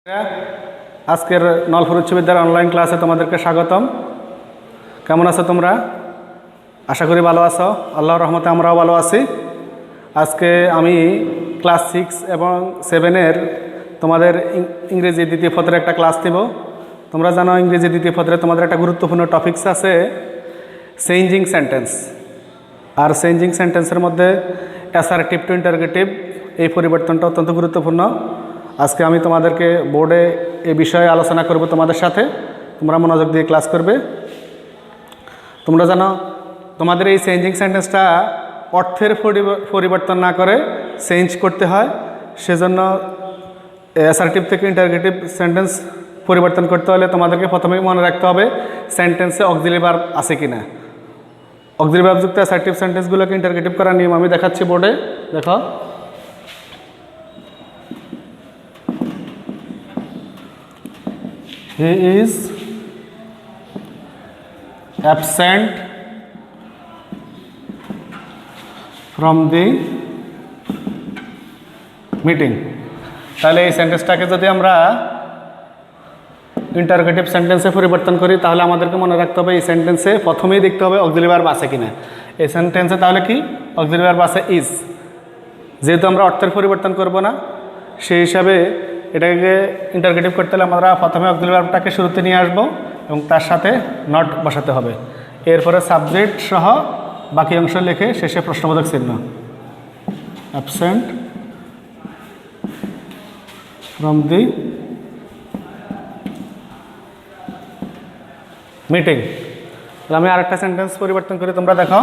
আজকের নলপুর উচ্চ বিদ্যালয়ের অনলাইন ক্লাসে তোমাদেরকে স্বাগতম। কেমন আছো তোমরা? আশা করি ভালো আছো। আল্লাহর রহমতে আমরাও ভালো আছি। আজকে আমি ক্লাস 6 এবং 7-এর তোমাদের ইংরেজি দ্বিতীয় পত্রের একটা ক্লাস দেব। তোমরা জানো ইংরেজি দ্বিতীয় পত্রে তোমাদের একটা গুরুত্বপূর্ণ টপিকস আছে চেঞ্জিং সেন্টেন্স। আর চেঞ্জিং সেন্টেন্সের মধ্যে অ্যাসার্টিভ টু ইন্টারগেটিভ এই পরিবর্তনটা অত্যন্ত গুরুত্বপূর্ণ। আজকে আমি তোমাদেরকে বোর্ডে এই বিষয়ে আলোচনা করব তোমাদের সাথে। তোমরা মনোযোগ দিয়ে ক্লাস করবে। তোমরা জানো তোমাদের এই চেঞ্জিং সেন্টেন্সটা অর্থের পরিবর্তন না করে চেঞ্জ করতে হয়। সেজন্য অ্যাসার্টিভ থেকে ইন্টারগেটিভ সেন্টেন্স পরিবর্তন করতে হলে তোমাদেরকে প্রথমেই মনে রাখতে হবে সেন্টেন্সে অক্সিলারি ভার্ব আছে কিনা। অক্সিলারি ভার্বযুক্ত অ্যাসার্টিভ সেন্টেন্সগুলোকে ইন্টারগেটিভ করার নিয়ম আমি দেখাচ্ছি বোর্ডে। দেখো, he is absent from the meeting। তাহলে এই সেন্টেন্সটাকে যদি আমরা ইন্টারগেটিভ সেন্টেন্সে পরিবর্তন করি তাহলে আমাদেরকে মনে রাখতে হবে এই সেন্টেন্সে প্রথমেই দেখতে হবে অক্সিলারি ভার্ব আছে কিনা। এই সেন্টেন্সে তাহলে কি অক্সিলারি ভার্ব আছে ইজ। যেহেতু আমরা অর্থের পরিবর্তন করব না, সেই হিসাবে এটাকে ইন্টারগেটিভ করতে হলে আমরা প্রথমে অক্সিলারি ভার্বটাকে শুরুতে নিয়ে আসবো এবং তার সাথে নট বসাতে হবে। এরপরে সাবজেক্ট সহ বাকি অংশ লিখে শেষে প্রশ্নবোধক চিহ্ন। Absent from the meeting. আমি আরেকটা সেন্টেন্স পরিবর্তন করি, তোমরা দেখো।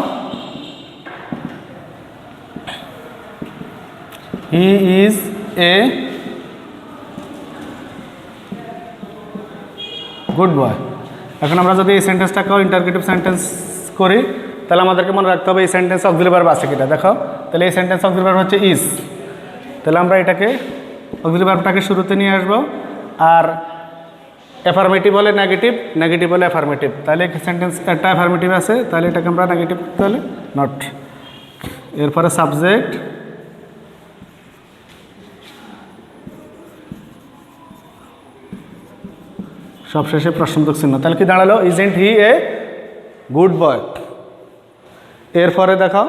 হি ইজ এ গুড বয়। এখন আমরা যদি এই সেন্টেন্সটাকেও ইন্টারগেটিভ সেন্টেন্স করি তাহলে আমাদেরকে মনে রাখতে হবে এই সেন্টেন্স অক্সিলারি ভার্ব আছে কিনা। দেখো, তাহলে এই সেন্টেন্স অক্সিলারি ভার্ব হচ্ছে ইজ। তাহলে আমরা এটাকে অক্সিলারি ভার্বটাকে শুরুতে নিয়ে আসবো। আর অ্যাফার্মেটিভ হলে নেগেটিভ, নেগেটিভ হলে অ্যাফার্মেটিভ। তাহলে সেন্টেন্স একটা অ্যাফার্মেটিভ আছে, তাহলে এটাকে আমরা নেগেটিভ করতে হলে নট। এরপরে সাবজেক্ট সবশেষে প্রশ্নবোধক চিহ্ন। তাহলে কি দাঁড়ালো? Isn't he a good boy. এরপরে দেখো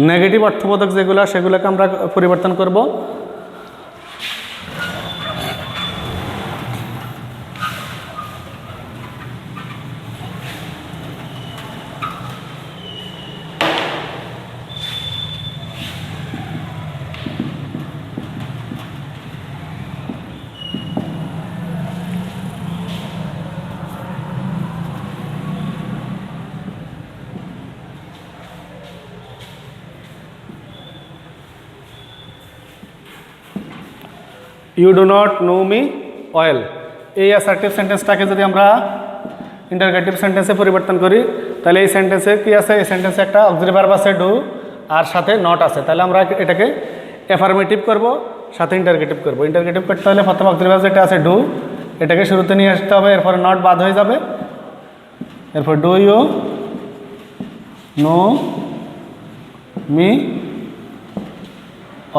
নেগেটিভ অর্থবোধক যেগুলো সেগুলোকে আমরা পরিবর্তন করব। You do not know me well. এই অ্যাসার্টিভ সেন্টেন্সটাকে যদি আমরা ইন্টারগেটিভ সেন্টেন্সে পরিবর্তন করি তাহলে এই সেন্টেন্সে কী আছে? এই সেন্টেন্সে একটা অক্সিলারি ভার্ব আছে ডু, আর সাথে নট আছে। তাহলে আমরা এটাকে অ্যাফার্মেটিভ করব, সাথে ইন্টারগেটিভ করব। ইন্টারগেটিভ করতে হলে প্রথম অক্সিলারি ভার্ব যেটা আছে ডু, এটাকে শুরুতে নিয়ে আসতে হবে। এরপরে নট বাদ হয়ে যাবে। এরপর do you know me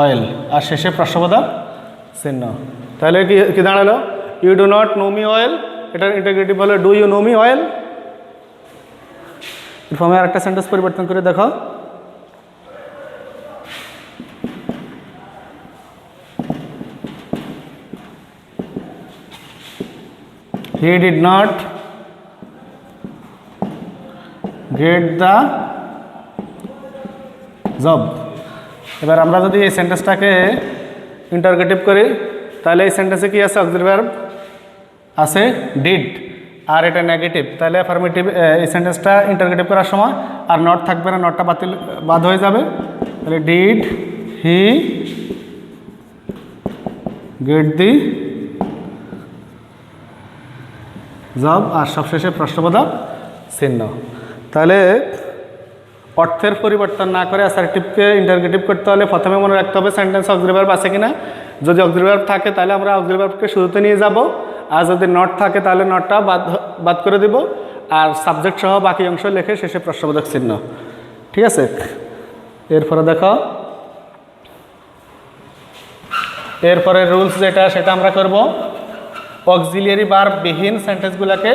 well, আর শেষে প্রশ্নবোধক চিহ্ন। তাহলে কি দাঁড়ালো? You do not know me well. এটার ইন্টারগেটিভ হলো do you know me well. ফর্মে আরেকটা সেন্টেন্স পরিবর্তন করে দেখো। He did not get the job. এবার আমরা যদি এই সেন্টেন্সটাকে ইন্টারগেটিভ করি তাহলে এই সেন্টেন্সে কি আছে? অক্সিলারি ভার্ব আছে ডিড, আর এটা নেগেটিভ। তাহলে অ্যাফার্মেটিভ এই সেন্টেন্সটা ইন্টারগেটিভ করার সময় আর নট থাকবে না, নটটা বাদ হয়ে যাবে। তাহলে did he get the job, আর সবশেষে প্রশ্নবোধক চিহ্ন। তাহলে অর্থের পরিবর্তন না করে অ্যাসার্টিভকে ইন্টারগেটিভ করতে হলে প্রথমে মনে রাখতে হবে সেন্টেন্স অক্সিলারি ভার্ব আছে কিনা। যদি অক্সিলারি ভার্ব থাকে তাহলে আমরা অক্সিলারি ভার্বকে শুরুতে নিয়ে যাব, আর যদি নট থাকে তাহলে নটটা বাদ করে দিব, আর সাবজেক্ট সহ বাকি অংশ লিখে শেষে প্রশ্নবোধক চিহ্ন। ঠিক আছে? এরপরে দেখো এরপরে রুলস যেটা সেটা আমরা করব অক্সিলিয়ারি ভার্ব বিহীন সেন্টেন্সগুলোকে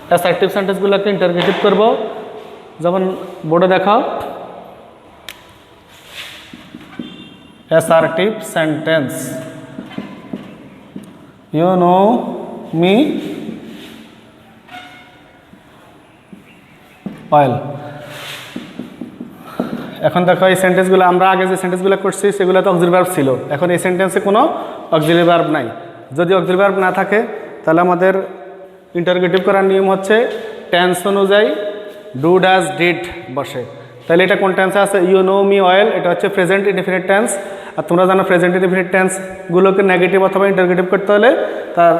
অ্যাসার্টিভ সেন্টেন্সগুলোকে ইন্টারগেটিভ করব। যেমন বোর্ডে দেখাও, assertive sentence, you know me well. এখন দেখো এই সেন্টেন্সগুলো আমরা আগে যে সেন্টেন্সগুলো করছি সেগুলো তো অক্সিলারি ভার্ব ছিল, এখন এই সেন্টেন্সে কোনো অক্সিলারি ভার্ব নাই। যদি অক্সিলারি ভার্ব না থাকে তাহলে আমাদের ইন্টারগেটিভ করার নিয়ম হচ্ছে টেন্স অনুযায়ী ডু ডাজ ডিড বসে। তাহলে এটা কোন টেন্সে আছে? ইউ নো মি অয়েল, এটা হচ্ছে প্রেজেন্ট ইনডিফিনিট টেন্স। আর তোমরা জানো প্রেজেন্ট ইনডিফিনিট টেন্সগুলোকে নেগেটিভ অথবা ইন্টারগেটিভ করতে হলে তার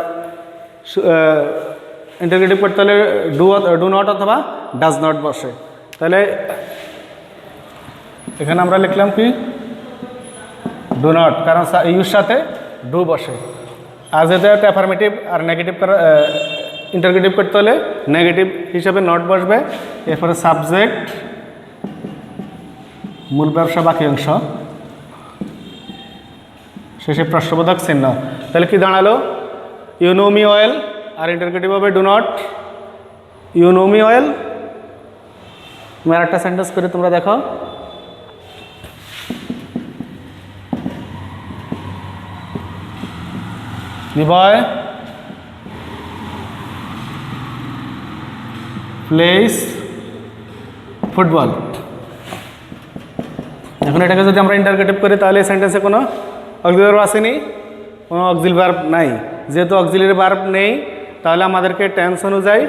ইন্টারগেটিভ করতে হলে ডু নট অথবা ডাজ নট বসে। তাহলে এখানে আমরা লিখলাম কি ডু নট, কারণ ইউর সাথে ডু বসে। আর যেহেতু একটা অ্যাফার্মেটিভ আর নেগেটিভ ইন্টারগেটিভ করতে হলে নেগেটিভ হিসাবে নট বসবে। এরপরে সাবজেক্ট, মূল ব্যবসা বাকি অংশ, শেষে প্রশ্নবোধক চিহ্ন। তাহলে কি দাঁড়ালো? ইউ নো মি অয়েল, আর ইন্টারগেটিভ হবে do not. You know me well. আমি আর একটা সেন্টেন্স করে তোমরা দেখো, the boy plays ফুটবল। এখন এটাকে যদি আমরা ইন্টারগেটিভ করি তাহলে এই সেন্টেন্সে কোনো অক্সিলারি ভার্ব আসেনি, কোনো অক্সিলারি ভার্ব নাই। যেহেতু অক্সিলারি ভার্ব নেই তাহলে আমাদেরকে টেন্স অনুযায়ী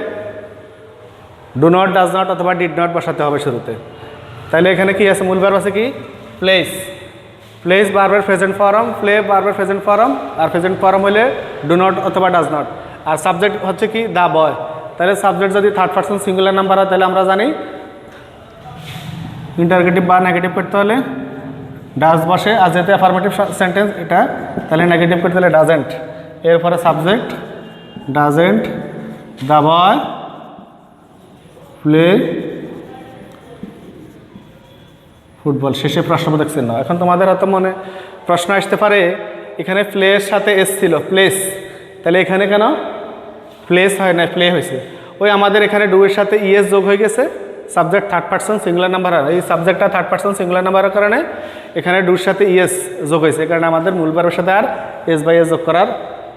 ডু নট, ডাজ নট অথবা ডিড নট বসাতে হবে শুরুতে। তাহলে এখানে কি আছে? মূল ভার্ব আছে কি প্লেস। প্লেস ভার্বের প্রেজেন্ট ফর্ম, প্লে ভার্বের প্রেজেন্ট ফর্ম, আর প্রেজেন্ট ফর্ম হলে ডু নট অথবা ডাজ নট। আর সাবজেক্ট হচ্ছে কি দ্য বয়। তাহলে সাবজেক্ট যদি থার্ড পারসন সিঙ্গুলার নাম্বার হয় তাহলে আমরা জানি ইন্টারগেটিভ বা নেগেটিভ করতে হলে ডাজ বসে। আর যেহেতু অ্যাফার্মেটিভ সেন্টেন্স এটা, তাহলে নেগেটিভ করতে হলে ডাজেন্ট। এরপরে subject doesn't the boy play football, শেষে প্রশ্নবোধক চিহ্ন। এখন তোমাদের হয়তো মনে প্রশ্ন আসতে পারে এখানে প্লের সাথে এস ছিল প্লেস, তাহলে এখানে কেন প্লেস হয় না প্লে হয়েছে? ওই আমাদের এখানে ডু এর সাথে ইএস যোগ হয়ে গেছে, subject third person singular number. এই সাবজেক্টটা থার্ড পারসন সিঙ্গুলার নাম্বারের কারণে এখানে ডুর সাথে ইএস যোগ হয়েছে, এই কারণে আমাদের মূল ভার্বের সাথে আর এস বাই এস যোগ করার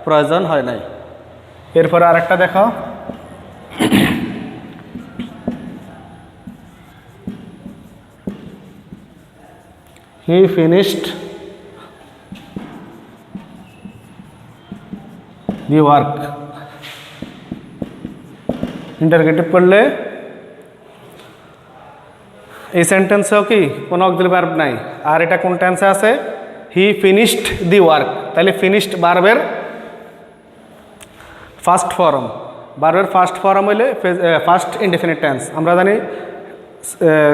প্রয়োজন হয় নাই। এরপরে আরেকটা দেখো, he finished the work। Interrogative করলে এই সেন্টেন্সেও কি কোনো অক্সিলারি ভার্ব নাই। আর এটা কোন টেন্সে আছে? He finished the work. তাহলে ফিনিশড ভার্বের ফার্স্ট ফর্ম, ভার্বের ফার্স্ট ফর্ম হইলে ফার্স্ট ইনডিফিনিট টেন্স। আমরা জানি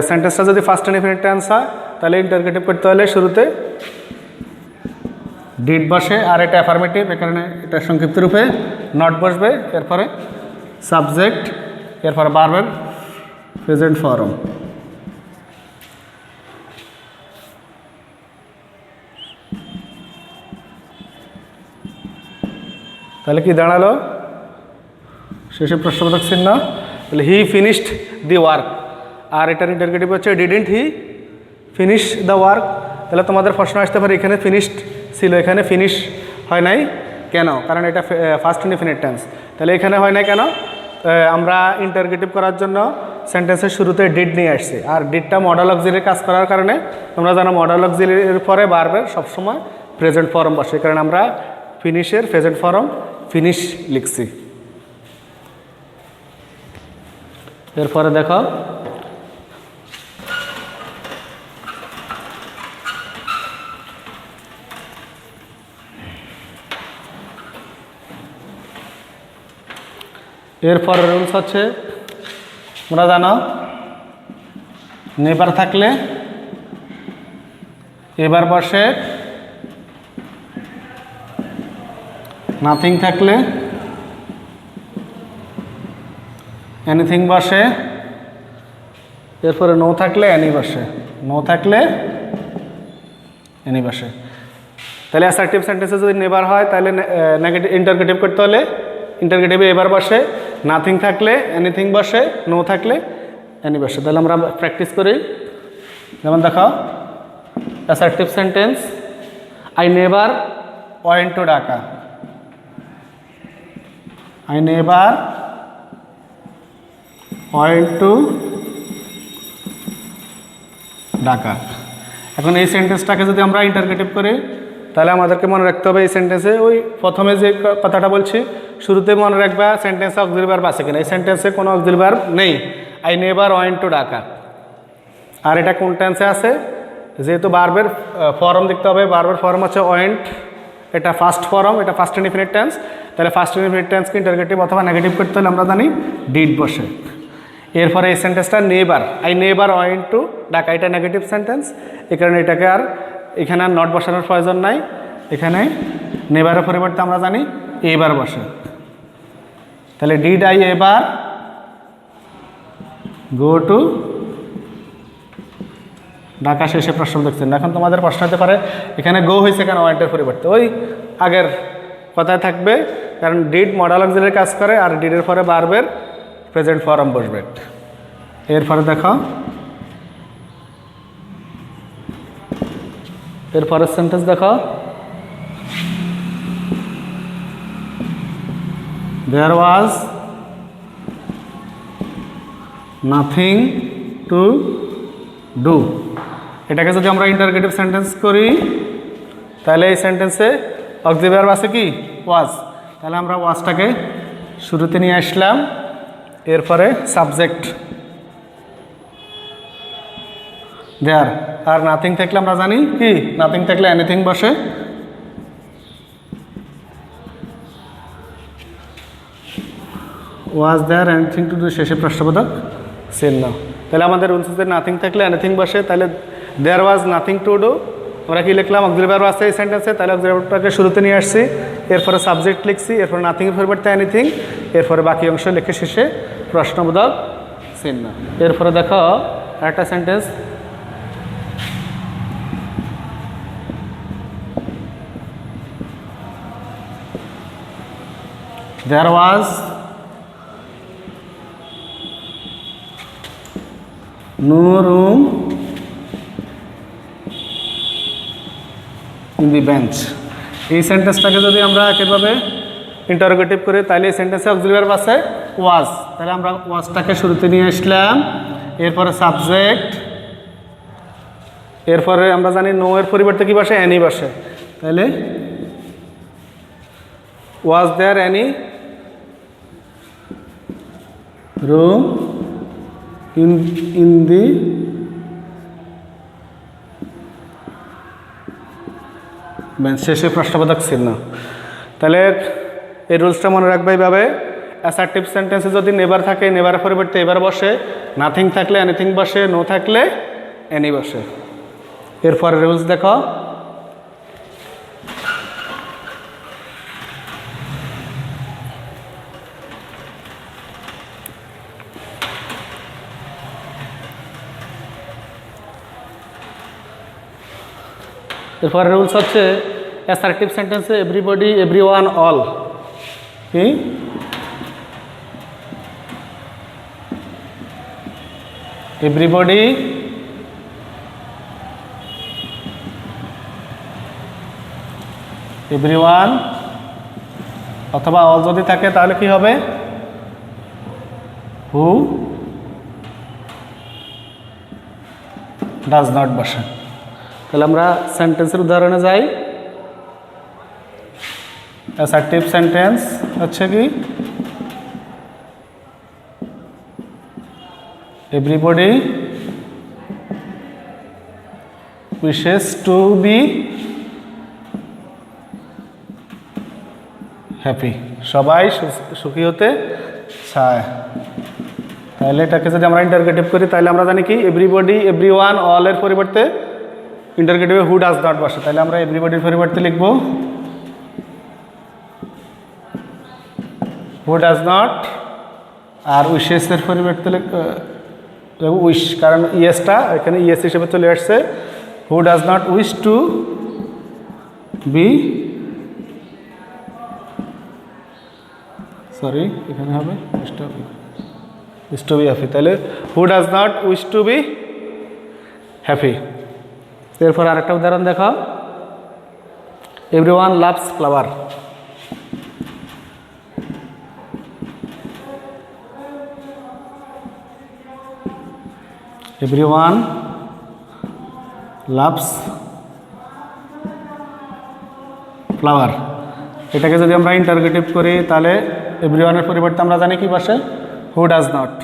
সেন্টেন্সটা যদি ফার্স্ট ইনডিফিনিট টেন্স হয় তাহলে ইন্টারগেটিভ করতে হলে শুরুতে ডিড বসে, আর এটা অ্যাফার্মেটিভ, এখানে এটা সংক্ষিপ্ত রূপে নট বসবে। এরপরে সাবজেক্ট, এরপরে ভার্বের প্রেজেন্ট ফর্ম। তাহলে কি দাঁড়ালো? শেষে প্রশ্নবোধক চিহ্ন। তাহলে হি ফিনিশড দি ওয়ার্ক, আর এটার ইন্টারগেটিভ হচ্ছে didn't he finish the work. তাহলে তোমাদের প্রশ্ন আসতে পারে এখানে ফিনিশড ছিল, এখানে ফিনিশ হয় নাই কেন? কারণ এটা ফার্স্ট ইনডিফিনিট টেন্স। তাহলে এখানে হয় নাই কেন? আমরা ইন্টারগেটিভ করার জন্য সেন্টেন্সের শুরুতে ডিড নিয়ে আসছি, আর ডিডটা মডেল অক্সিলারির কাজ করার কারণে তোমরা জানো মডেল অক্সিলারির পরে ভার্বের সবসময় প্রেজেন্ট ফর্ম বসে, কারণ আমরা ফিনিশের প্রেজেন্ট ফর্ম ফিনিশ লিখছি। এরপরে দেখো, এরপর রুলস হচ্ছে তোমরা জানো নেভার থাকলে এবার বসে, নাথিং থাকলে এনিথিং বসে, এরপরে নো থাকলে অ্যানি বসে, নো থাকলে অ্যানি বসে। তাহলে অ্যাসার্টিভ সেন্টেন্সে যদি নেভার হয় তাহলে নেগেটিভ ইন্টারগেটিভ করতে হলে ইন্টারগেটিভে এবার বসে, নাথিং থাকলে এনিথিং বসে, নো থাকলে এনি বসে। তাহলে আমরা প্র্যাকটিস করি। যেমন দেখাও, assertive sentence, I never went to Dhaka. I never went to Dhaka. এখন এই সেন্টেন্সটাকে যদি আমরা ইন্টারগেটিভ করি তাহলে আমাদেরকে মনে রাখতে হবে এই সেন্টেন্সে ওই প্রথমে যে কথাটা বলছি শুরুতে মনে রাখবা সেন্টেন্সে অক্সিলারি ভার্ব আছে কিনা। এই সেন্টেন্সে কোনো অক্সিলারি ভার্ব নেই, I never went to Dhaka. আর এটা কোন টেন্সে আছে, যেহেতু ভার্বের ফর্ম দেখতে হবে, ভার্বের ফর্ম হচ্ছে ওয়েন্ট, এটা ফার্স্ট ফর্ম, এটা ফার্স্ট ইনডিফিনিট টেন্স। তাহলে ফার্স্ট ইনডিফিনিট টেন্সকে ইন্টারগেটিভ অথবা নেগেটিভ করতে হলে আমরা জানি ডিড বসে। এরপরে এই সেন্টেন্সটা never, I never went to Dhaka, এটা নেগেটিভ সেন্টেন্স, এই কারণে এটাকে আর এখানে আর নট বসানোর প্রয়োজন নাই। এখানে নেভারের পরিবর্তে আমরা জানি এবার বসে। তাহলে ডিড আই এবার গো টু ঢাকা, শেষে প্রশ্ন দেখছেন। এখন তোমাদের প্রশ্ন হতে পারে এখানে গো হয়েছে কেন ওয়েন্টের পরিবর্তে, ওই আগের কথায় থাকবে, কারণ ডিড মডাল অক্সিলারি কাজ করে আর ডিডের পরে ভার্বের প্রেজেন্ট ফর্ম বসবে। এরপরে দেখো, এরপরের সেন্টেন্স দেখো, দেয়ার ওয়াজ নাথিং টু ডু। এটাকে যদি আমরা ইন্টারগেটিভ সেন্টেন্স করি তাহলে এই সেন্টেন্সে অক্সিলারি ভার্ব আছে কি, ওয়াজ। তাহলে আমরা ওয়াজটাকে শুরুতে নিয়ে আসলাম, এরপরে সাবজেক্ট দেয়ার, আর নাথিং থাকলে আমরা জানি কি, নাথিং থাকলে এনিথিং বসে। ওয়াজ দেয়ার এনিথিং টু ডু, শেষে প্রশ্নবোধক চিহ্ন। তাহলে আমাদের রুলস হচ্ছে নাথিং থাকলে এনিথিং বসে, তাহলে দেয়ার ওয়াজ নাথিং টু ডু। আমরা কি লিখলাম, অক্সিলারি ভার্ব আছে এই সেন্টেন্সে, তাহলে অক্সিলারি ভার্বটাকে শুরুতে নিয়ে আসছি, এরপরে সাবজেক্ট লিখছি, এরপরে নাথিংয়ের পরিবর্তে এনিথিং, এরপরে বাকি অংশ লিখে শেষে প্রশ্নবোধক চিহ্ন। এরপরে দেখো একটা sentence, there was no room in the bench। এই সেন্টেন্সটাকে যদি আমরা একইভাবে ইন্টারোগেটিভ করি তাহলে এই সেন্টেন্সে অক্সিলারি ভার্ব আছে ওয়াজ, তাহলে আমরা ওয়াজটাকে শুরুতে নিয়ে আসলাম, এরপরে সাবজেক্ট, এরপরে আমরা জানি নো এর পরিবর্তে কি বসে, এনি বসে। তাহলে was there any room in the bench, শেষে প্রশ্নবোধক চিহ্ন। তাহলে এই রুলসটা মনে রাখবে এইভাবে, অ্যাসার্টিভ সেন্টেন্সে যদি নেভার থাকে নেভারের পরিবর্তে এবার বসে, নাথিং থাকলে এনিথিং বসে, নো থাকলে এনি বসে। এরপরে রুলস দেখো, এরপরে রুলস হচ্ছে অ্যাসার্টিভ সেন্টেন্সে এভরিবডি, এভরিওয়ান, অল, কি এভরিবডি, এভরিওয়ান অথবা অল যদি থাকে তাহলে কি হবে, হু ডাজ নট বসে। তাহলে আমরা সেন্টেন্সের উদাহরণে যাই। অ্যাসার্টিভ সেন্টেন্স হচ্ছে কি, everybody wishes to be happy, সবাই সুখী হতে চায়। তাহলে এটাকে যদি আমরা ইন্টারগেটিভ করি তাহলে আমরা জানি কি, এভরিবডি, এভরিওয়ান, অল এর পরিবর্তে ইন্টারগেটিভে হু ডাজ নট বসে। তাহলে আমরা এভরিবডির পরিবর্তে লিখব হু ডাজ নট, আর উইশেসের পরিবর্তে উইশ, কারণ ইয়েসটা এখানে ইয়েস হিসেবে চলে আসছে, who does not wish to be sorry এখানে হবে উইশ টু বি হ্যাপি। তাহলে who does not wish to be happy. এরপর আরেকটা উদাহরণ দেখো, everyone loves flower. Everyone loves flower. এটাকে যদি আমরা ইন্টারগেটিভ করি তাহলে এভরিওয়ানের পরিবর্তে আমরা জানি কি বসে, who does not.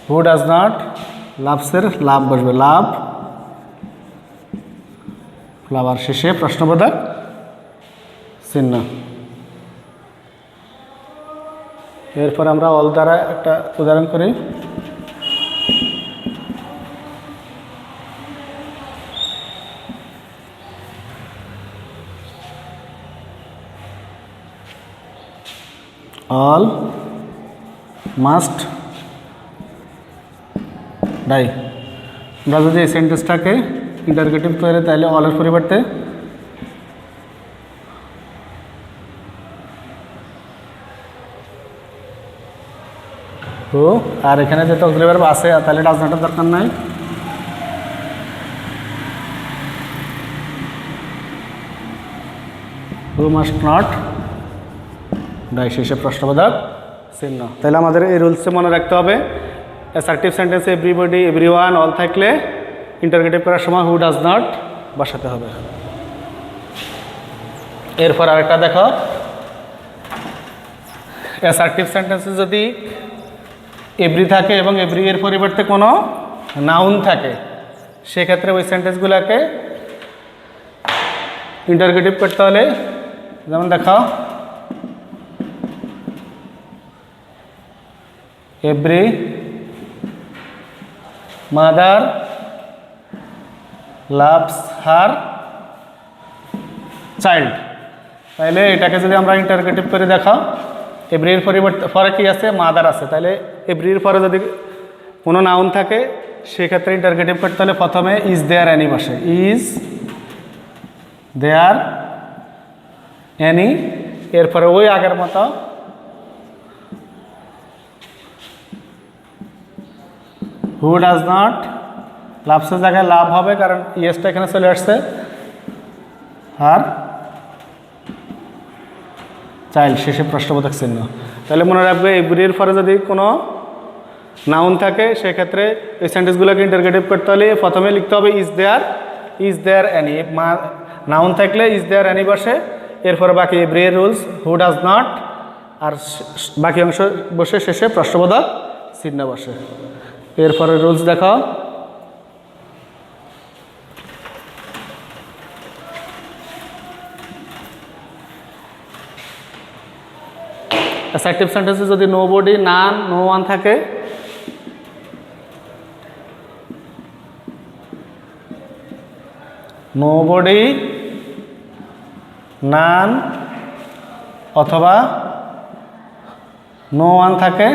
Who does not লাভসের লাভ বসবে, লাভ ফ্লাওয়ার, শেষে প্রশ্নবোধক চিহ্ন। এরপর আমরা অল দ্বারা একটা উদাহরণ করি। All must die. আমরা যদি এই সেন্টেন্সটাকে ইন্টারগেটিভ করে তাহলে অলের পরিবর্তে হু, আর এখানে যেহেতু অক্সিলারি ভার্ব আছে তাহলে ডাজ নটের দরকার নাই। হু মাস্ট নট ডাই, শেষে প্রশ্নবোধক চিহ্ন। তাহলে আমাদের এই রুলসে মনে রাখতে হবে, অ্যাসার্টিভ সেন্টেন্সে এভরিবডি, এভরিওয়ান, অল থাকলে ইন্টারগেটিভ করার সময় হু ডাজ নট বসাতে হবে। এরপর আরেকটা দেখো, অ্যাসার্টিভ সেন্টেন্সে যদি এভরি থাকে এবং এভরি এর পরিবর্তে কোনো নাউন থাকে, সেক্ষেত্রে ওই সেন্টেন্সগুলোকে ইন্টারগেটিভ করতে হলে যেমন দেখো, every mother loves her child. তাহলে এটাকে যদি আমরা ইন্টারগেটিভ করে দেখাও, এভরির পরিবর্তে পরে কি আছে, মাদার আছে। তাহলে এভরির পরে যদি কোনো নাউন থাকে সেক্ষেত্রে ইন্টারগেটিভ করতে হলে প্রথমে ইজ দেয়ার অ্যানি বসে, ইজ দেয়ার অ্যানি, এরপরে ওই আগের মতো হু ডাজ নট, লাভসের জায়গায় লাভ হবে কারণ ইয়েসটা এখানে চলে আসছে, আর চাইল্ড, শেষে প্রশ্নবোধক চিহ্ন। তাহলে মনে রাখবে এভরির পরে যদি কোনো নাউন থাকে সেক্ষেত্রে এই সেন্টেন্সগুলোকে ইন্টারগেটিভ করতে হলে প্রথমে লিখতে হবে ইজ দেয়ার অ্যানি। নাউন থাকলে ইজ দেয়ার অ্যানি বসে, এরপরে বাকি এভরির রুলস হু ডাজ নট, আর বাকি অংশ বসে শেষে প্রশ্নবোধক চিহ্ন বসে। এরপরে রুলস দেখো, অ্যাসার্টিভ সেন্টেন্সে যদি নোবডি, নান, নো ওয়ান থাকে, নোবডি, নান অথবা নো ওয়ান থাকে,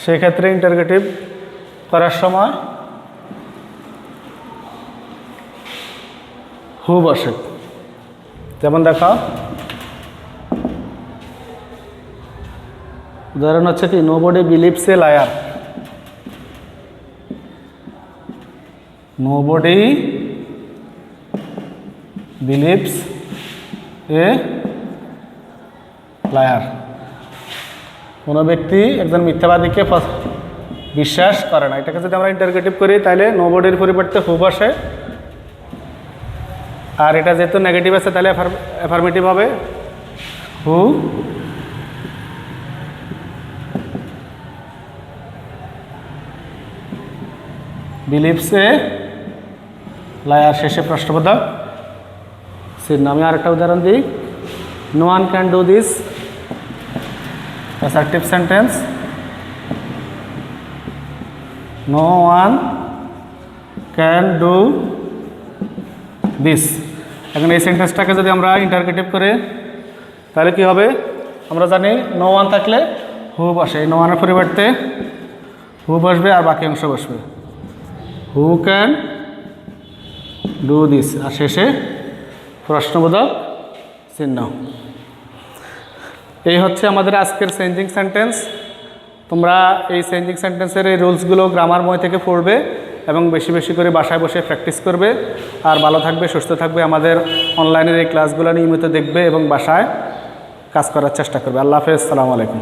সেক্ষেত্রে ইন্টারগেটিভ করার সময় হু বসে। যেমন দেখো, উদাহরণ হচ্ছে কি, nobody believes a liar. Nobody believes a liar. কোনো ব্যক্তি একজন মিথ্যাবাদীকে বিশ্বাস করে না। এটাকে যদি আমরা ইন্টারগেটিভ করি তাহলে নোবডির পরিবর্তে হু বসে, আর এটা যেহেতু নেগেটিভ আছে তাহলে অ্যাফার্মেটিভ হবে হু বিলিভস এ লায়ার, শেষে প্রশ্নবোধক চিহ্ন। আমি আরেকটা উদাহরণ দিই, no one can do this, assertive sentence, no one can do this. এখন এই সেন্টেন্সটাকে যদি আমরা ইন্টারগেটিভ করে তাহলে কি হবে, আমরা জানি নো ওয়ান থাকলে হু বসে, নো ওয়ানের পরিবর্তে হু বসবে আর বাকি অংশ বসবে, হু ক্যান ডু দিস, আর শেষে প্রশ্নবোধক চিহ্ন। এই হচ্ছে আমাদের আজকের চেঞ্জিং সেন্টেন্স। তোমরা এই চেঞ্জিং সেন্টেন্সের এই রুলসগুলো গ্রামার বই থেকে পড়বে এবং বেশি বেশি করে বাসায় বসে প্র্যাকটিস করবে। আর ভালো থাকবে, সুস্থ থাকবে, আমাদের অনলাইনের এই ক্লাসগুলো নিয়মিত দেখবে এবং বাসায় কাজ করার চেষ্টা করবে। আল্লাহ হাফেজ, আসসালামু আলাইকুম।